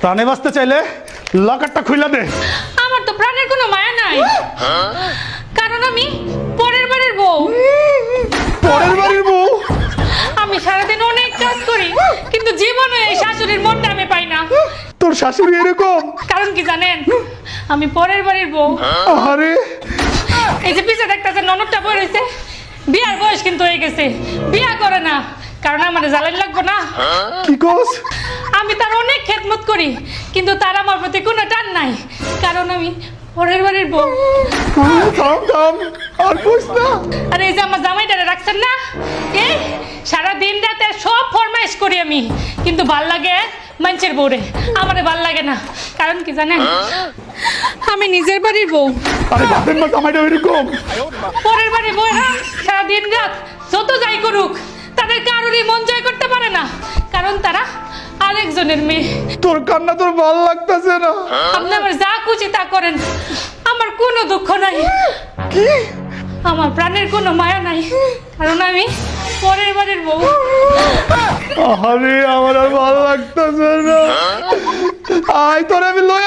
প্রাণে বাঁচতে চাইলে লকারটা খুইলা দে। আমার তো প্রাণের কোনো মায়া নাই, কারণ আমি পরের বাড়ির বউ। পরের বাড়ির বউ? আমি সারাদিন অনেক কাজ করি, কিন্তু জীবনে এই শাশুড়ির মনটা আমি পাই না। তোর শাশুড়ি এরকম? কারণ কি জানেন, আমি পরের বাড়ির বউ। আরে এই যে পিছে দেখতেছে ননদটা বই রয়েছে, বিয়ার বয়স কিন্তু হয়ে গেছে, বিয়া করে না, কারণ আমার জ্বালাই লাগবো না। কি কস? আমি তার অনেক খেদমত করি, কিন্তু তার আমার প্রতি কোনো টান নাই, কারণ আমি পরের বাড়ির বউ। থাম থাম, আর কইস না। আর এই যে আমার জামাইটারে রাখছেন না, এই সারা দিন রাতে সব ফরমাইশ করি আমি, কিন্তু ভাল লাগে মানুষের বউরে, আমারে ভাল লাগে না। কারণ কি জানেন, আমি নিজের বাড়ির বউ। আরে বাপের মা জামাইটা এরকম? পরের বাড়ির বউরা সারা দিন রাত যত যাই করুক, তাদের কারোরই মন জয় করতে পারে না, কারণ তারা আরেকজনের মেয়ে। তোর কান্না তোর ভালো লাগতেছে না? আপনি আমার যা খুশি তা করেন, আমার কোনো দুঃখ নাই, কি? আমার প্রাণের কোনো মায়া নাই, কারণ আমি পরের বাড়ির বউ। আরে আমার আর ভালো লাগতেছে না। আয় তোর আমি লই